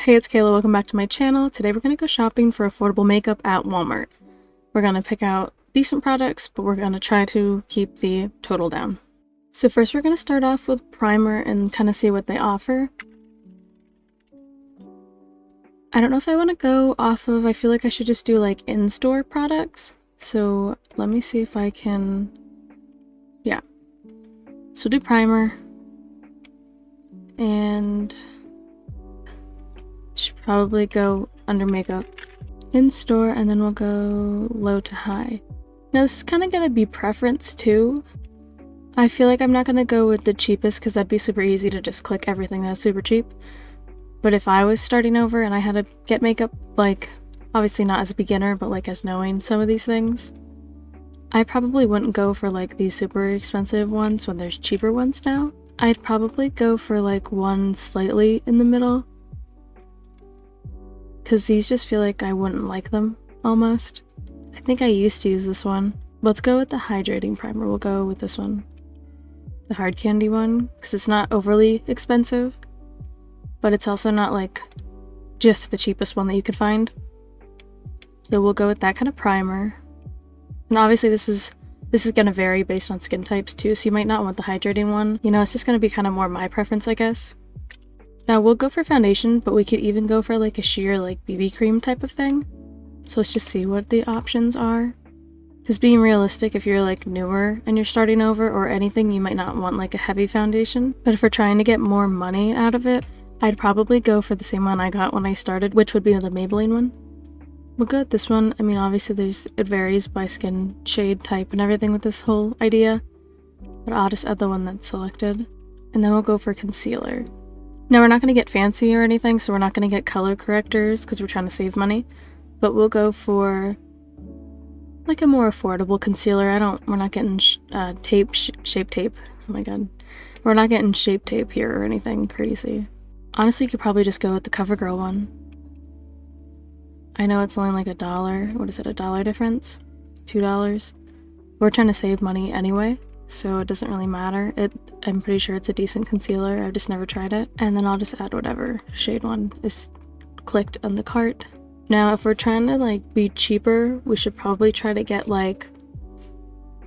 Hey, it's Kayla. Welcome back to my channel. Today we're going to go shopping for affordable makeup at Walmart. We're going to pick out decent products, but we're going to try to keep the total down. So first we're going to start off with primer and kind of see what they offer. I don't know if I want to go off of, I feel like I should just do like in-store products. So let me see if I can, yeah. So do primer. And should probably go under makeup in store, and then we'll go low to high. Now this is kind of going to be preference too. I feel like I'm not going to go with the cheapest because that'd be super easy to just click everything that's super cheap. But if I was starting over and I had to get makeup, like obviously not as a beginner, but like as knowing some of these things, I probably wouldn't go for like these super expensive ones when there's cheaper ones now. I'd probably go for like one slightly in the middle, because these just feel like I wouldn't like them, almost. I think I used to use this one. Let's go with the hydrating primer. We'll go with this one. The hard candy one, because it's not overly expensive, but it's also not like just the cheapest one that you could find. So we'll go with that kind of primer. And obviously this is going to vary based on skin types too, so you might not want the hydrating one. You know, it's just going to be kind of more my preference, I guess. Now we'll go for foundation, but we could even go for like a sheer like BB cream type of thing. So let's just see what the options are. Because being realistic, if you're like newer and you're starting over or anything, you might not want like a heavy foundation. But if we're trying to get more money out of it, I'd probably go for the same one I got when I started, which would be the Maybelline one. We'll go with this one. I mean, obviously it varies by skin shade type and everything with this whole idea, but I'll just add the one that's selected. And then we'll go for concealer. Now we're not going to get fancy or anything, so we're not going to get color correctors because we're trying to save money, but we'll go for like a more affordable concealer. We're not getting shape tape. Oh my god. We're not getting shape tape here or anything crazy. Honestly, you could probably just go with the CoverGirl one. I know it's only like $1. What is it, $1 difference? $2? We're trying to save money anyway, so it doesn't really matter. I'm pretty sure it's a decent concealer. I've just never tried it. And then I'll just add whatever shade one is clicked on the cart. Now, if we're trying to like be cheaper, we should probably try to get like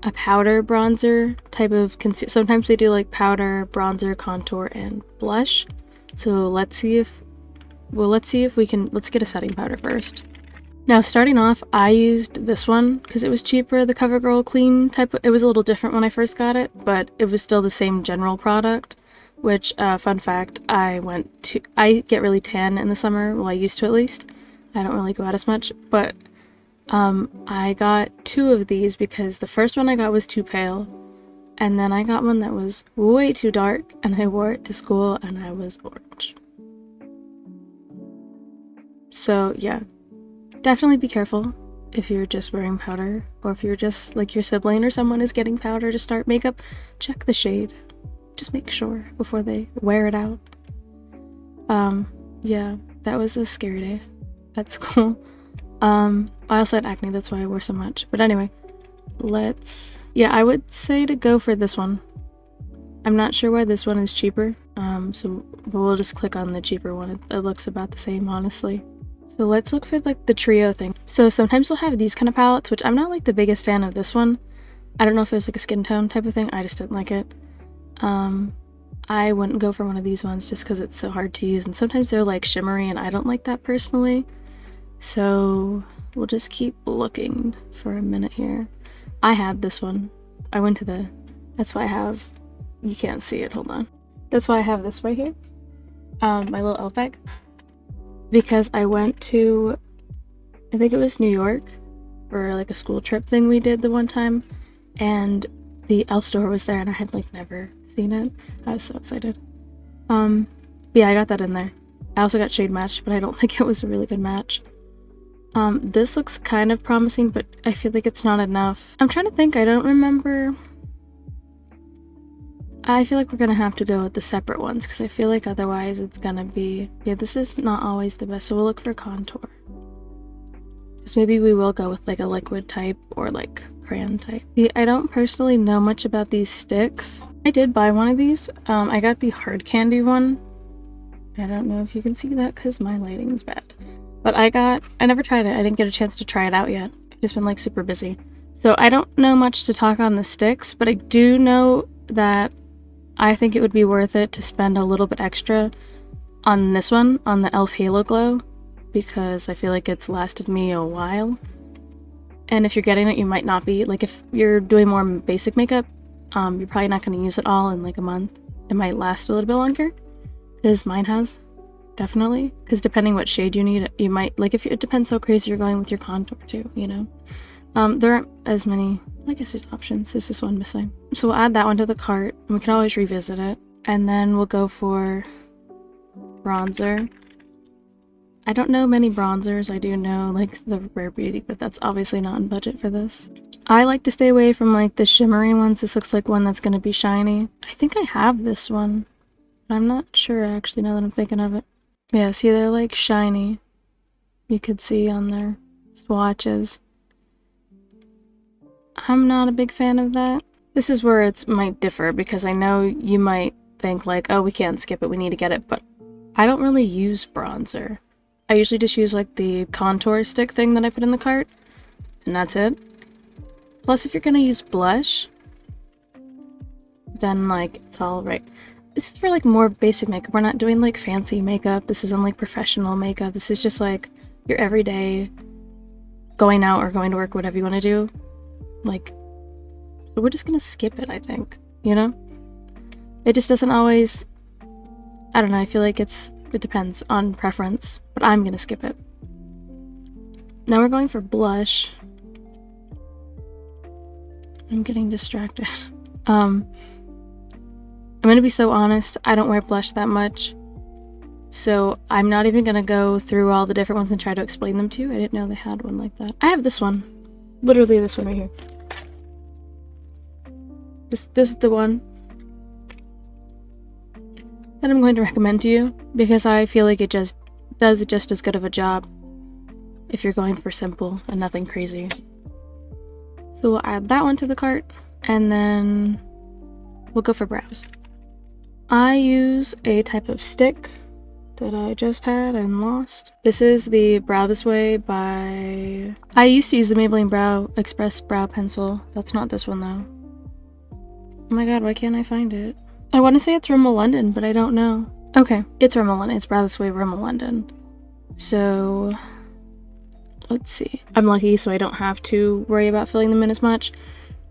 a powder bronzer type of concealer. Sometimes they do like powder, bronzer, contour, and blush. So let's see if we can, let's get a setting powder first. Now starting off, I used this one because it was cheaper, the CoverGirl Clean type. It was a little different when I first got it, but it was still the same general product, which, fun fact, I get really tan in the summer, well I used to at least. I don't really go out as much, but I got 2 of these because the first one I got was too pale, and then I got one that was way too dark, and I wore it to school and I was orange. So yeah, definitely be careful if you're just wearing powder, or if you're just like your sibling or someone is getting powder to start makeup, check the shade. Just make sure before they wear it out. Yeah, that was a scary day at school. I also had acne, that's why I wore so much. But anyway, yeah, I would say to go for this one. I'm not sure why this one is cheaper, but we'll just click on the cheaper one. It looks about the same, honestly. So let's look for like the trio thing. So sometimes they'll have these kind of palettes, which I'm not like the biggest fan of this one. I don't know if it was like a skin tone type of thing. I just didn't like it. I wouldn't go for one of these ones just because it's so hard to use, and sometimes they're like shimmery and I don't like that personally. So we'll just keep looking for a minute here. I had this one. I went to that's why I have, you can't see it, hold on. That's why I have this right here. My little elf bag. Because I went to, I think it was New York, for like a school trip thing we did the one time, and the elf store was there and I had like never seen it. I was so excited. But yeah, I got that in there. I also got shade matched, but I don't think it was a really good match. This looks kind of promising, but I feel like it's not enough. I'm trying to think, I don't remember. I feel like we're gonna have to go with the separate ones because I feel like otherwise it's gonna be, yeah, this is not always the best, so we'll look for contour. Because maybe we will go with like a liquid type or like crayon type. I don't personally know much about these sticks. I did buy one of these. I got the hard candy one. I don't know if you can see that because my lighting's bad. But I never tried it. I didn't get a chance to try it out yet. I've just been like super busy. So I don't know much to talk on the sticks, but I do know that I think it would be worth it to spend a little bit extra on this one, on the e.l.f. Halo Glow, because I feel like it's lasted me a while. And if you're getting it, you might not be. Like, if you're doing more basic makeup, you're probably not going to use it all in like a month. It might last a little bit longer, because mine has, definitely. Because depending what shade you need, you might, like, if it depends how crazy you're going with your contour too, you know? There aren't as many, I guess there's options. There's this one missing. So we'll add that one to the cart, and we can always revisit it. And then we'll go for bronzer. I don't know many bronzers. I do know like the Rare Beauty, but that's obviously not in budget for this. I like to stay away from like the shimmery ones. This looks like one that's going to be shiny. I think I have this one. I'm not sure actually now that I'm thinking of it. Yeah, see, they're like shiny. You could see on their swatches. I'm not a big fan of that. This is where it might differ, because I know you might think like, oh, we can't skip it, we need to get it, but I don't really use bronzer. I usually just use like the contour stick thing that I put in the cart, and that's it. Plus, if you're gonna use blush, then like it's all right. This is for like more basic makeup. We're not doing like fancy makeup. This isn't like professional makeup. This is just like your everyday going out or going to work, whatever you want to do. Like, so we're just gonna skip it, I think, you know? It just doesn't always, I don't know, I feel like it depends on preference, but I'm gonna skip it. Now we're going for blush. I'm getting distracted. I'm gonna be so honest, I don't wear blush that much, so I'm not even gonna go through all the different ones and try to explain them to you. I didn't know they had one like that. I have this one. Literally this one right here. This is the one that I'm going to recommend to you, because I feel like it just does just as good of a job if you're going for simple and nothing crazy. So we'll add that one to the cart, and then we'll go for brows. I use a type of stick that I just had and lost. This is the Brow This Way by... I used to use the Maybelline Brow Express Brow Pencil. That's not this one though. Oh my god, why can't I find it? I want to say it's Rimmel London, but I don't know. Okay, it's Rimmel London. It's Brow This Way Rimmel London. So, let's see. I'm lucky, so I don't have to worry about filling them in as much.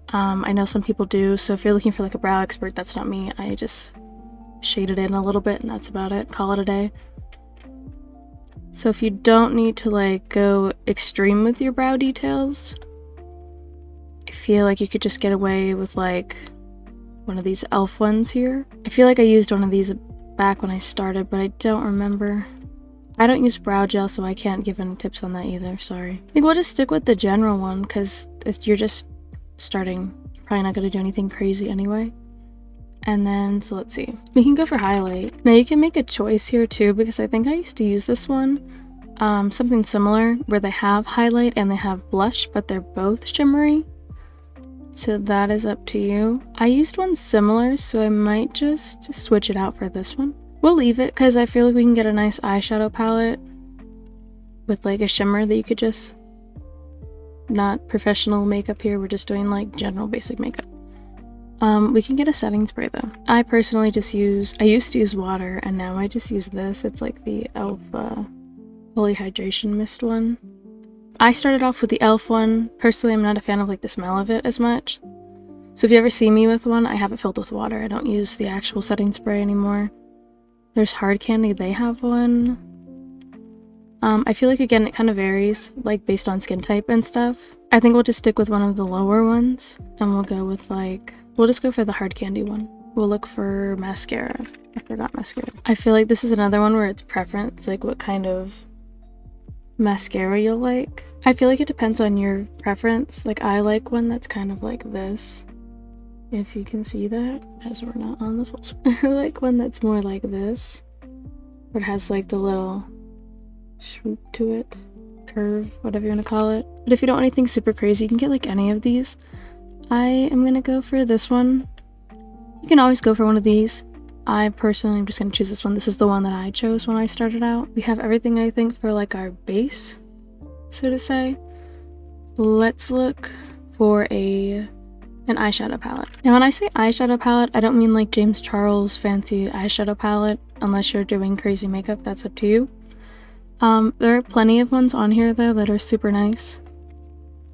I know some people do, so if you're looking for like a brow expert, that's not me. I just shade it in a little bit and that's about it. Call it a day. So if you don't need to like go extreme with your brow details, I feel like you could just get away with like one of these e.l.f. ones here. I feel like I used one of these back when I started, but I don't remember. I don't use brow gel, so I can't give any tips on that either, sorry. I think we'll just stick with the general one, because you're just starting. You're probably not going to do anything crazy anyway. And then, so let's see. We can go for highlight. Now you can make a choice here too, because I think I used to use this one. Something similar, where they have highlight and they have blush, but they're both shimmery. So that is up to you. I used one similar, so I might just switch it out for this one. We'll leave it, because I feel like we can get a nice eyeshadow palette with like a shimmer that you could just... Not professional makeup here, we're just doing like general basic makeup. We can get a setting spray though. I personally just I used to use water, and now I just use this. It's like the e.l.f. Holy Hydration Mist one. I started off with the e.l.f. one. Personally, I'm not a fan of like the smell of it as much. So if you ever see me with one, I have it filled with water. I don't use the actual setting spray anymore. There's Hard Candy, they have one. I feel like, again, it kind of varies, like, based on skin type and stuff. I think we'll just stick with one of the lower ones, and we'll go with, like... We'll just go for the Hard Candy one. We'll look for mascara. I forgot mascara. I feel like this is another one where it's preference, like what kind of mascara you'll like. I feel like it depends on your preference. Like, I like one that's kind of like this. If you can see that, as we're not on the full screen. I like one that's more like this. Where it has, like, the little... swoop to it, curve, whatever you want to call it. But if you don't want anything super crazy, you can get like any of these. I am gonna go for this one. You can always go for one of these. I personally am just going to choose this one. This is the one that I chose when I started out. We have everything, I think, for like our base, so to say. Let's look for an eyeshadow palette. Now when I say eyeshadow palette, I don't mean like James Charles fancy eyeshadow palette, unless you're doing crazy makeup, that's up to you. There are plenty of ones on here though that are super nice.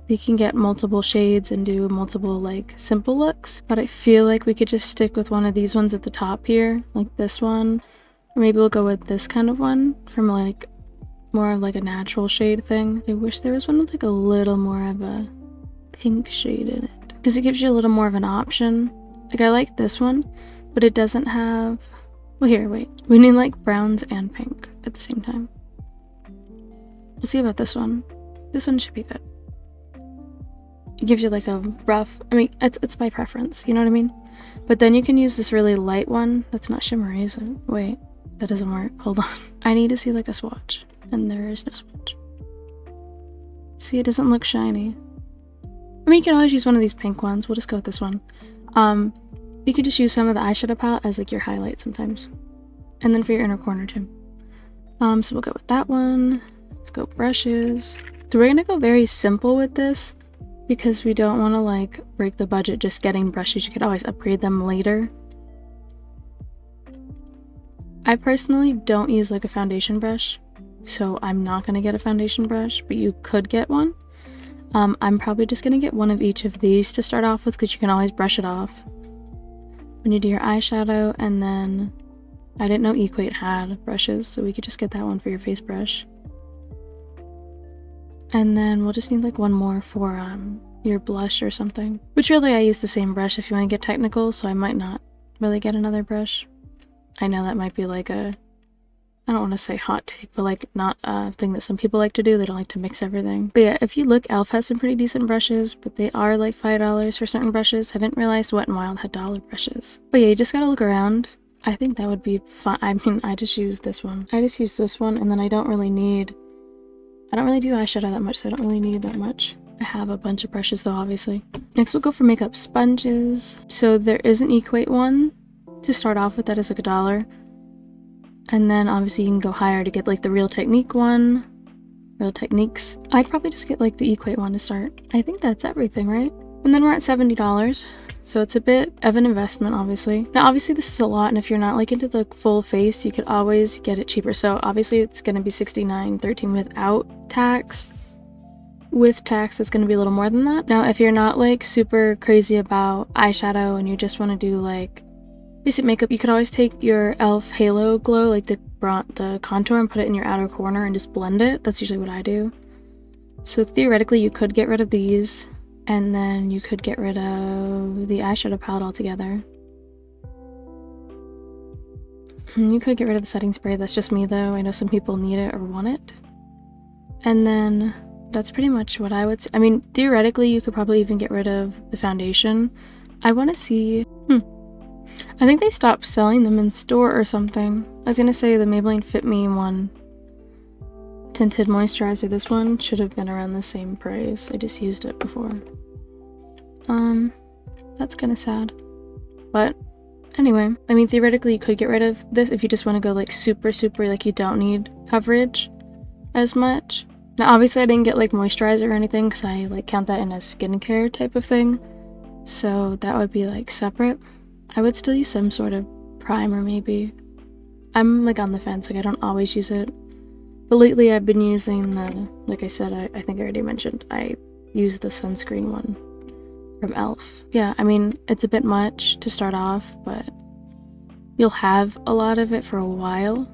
You can get multiple shades and do multiple like simple looks, but I feel like we could just stick with one of these ones at the top here, like this one, or maybe we'll go with this kind of one from like more of like a natural shade thing. I wish there was one with like a little more of a pink shade in it, because it gives you a little more of an option. Like I like this one, but it doesn't have, well here, wait, we need like browns and pink at the same time. We'll see about this one. This one should be good. It gives you like a rough, I mean, it's by preference, you know what I mean? But then you can use this really light one. That's not shimmery, is it? Wait, that doesn't work. Hold on. I need to see like a swatch, and there is no swatch. See, it doesn't look shiny. I mean, you can always use one of these pink ones. We'll just go with this one. You could just use some of the eyeshadow palette as like your highlight sometimes. And then for your inner corner too. So we'll go with that one. Let's go brushes. So we're gonna go very simple with this, because we don't want to like break the budget just getting brushes. You could always upgrade them later. I personally don't use like a foundation brush, so I'm not going to get a foundation brush, but you could get one. I'm probably just going to get one of each of these to start off with, because you can always brush it off when you do your eyeshadow. And then I didn't know Equate had brushes, so we could just get that one for your face brush. And then we'll just need like one more for your blush or something. Which really I use the same brush if you want to get technical, so I might not really get another brush. I know that might be like a, I don't want to say hot take, but like not a thing that some people like to do. They don't like to mix everything. But yeah, if you look, e.l.f. has some pretty decent brushes, but they are like $5 for certain brushes. I didn't realize Wet n Wild had dollar brushes. But yeah, you just gotta look around. I think that would be fun. I mean, I just use this one. I just use this one, and then I don't really do eyeshadow that much, so I don't really need that much. I have a bunch of brushes though, obviously. Next we'll go for makeup sponges. So there is an Equate one to start off with that is like $1. And then obviously you can go higher to get like the Real Technique one. Real Techniques. I'd probably just get like the Equate one to start. I think that's everything, right? And then we're at $70. So it's a bit of an investment, obviously. Now, obviously this is a lot, and if you're not like into the full face, you could always get it cheaper. So obviously it's gonna be $69.13 without tax. With tax, it's gonna be a little more than that. Now, if you're not like super crazy about eyeshadow and you just wanna do like basic makeup, you could always take your e.l.f. Halo Glow, like the contour, and put it in your outer corner and just blend it. That's usually what I do. So theoretically, you could get rid of these, and then you could get rid of the eyeshadow palette altogether. You could get rid of the setting spray. That's just me though. I know some people need it or want it. And then that's pretty much what I would say. I mean, theoretically, you could probably even get rid of the foundation. I want to see... I think they stopped selling them in store or something. I was gonna say the Maybelline Fit Me one. Tinted moisturizer, this one should have been around the same price. I just used it before. That's kind of sad. But anyway, I mean, theoretically you could get rid of this if you just want to go like super, like you don't need coverage as much. Now, obviously I didn't get like moisturizer or anything because I like count that in as skincare type of thing. So that would be like separate. I would still use some sort of primer maybe. I'm like on the fence, like I don't always use it. But lately I've been using the, like I said, I think I already mentioned, I use the sunscreen one from e.l.f. Yeah, I mean, it's a bit much to start off, but you'll have a lot of it for a while.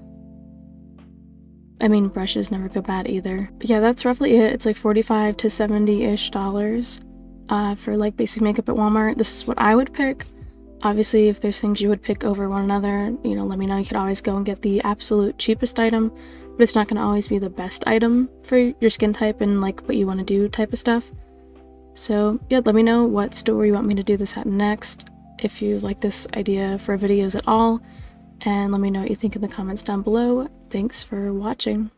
I mean, brushes never go bad either. But yeah, that's roughly it. It's like $45 to $70-ish for like basic makeup at Walmart. This is what I would pick. Obviously, if there's things you would pick over one another, you know, let me know. You could always go and get the absolute cheapest item, but it's not going to always be the best item for your skin type and like what you want to do type of stuff. So yeah, let me know what store you want me to do this at next, if you like this idea for videos at all, and let me know what you think in the comments down below. Thanks for watching.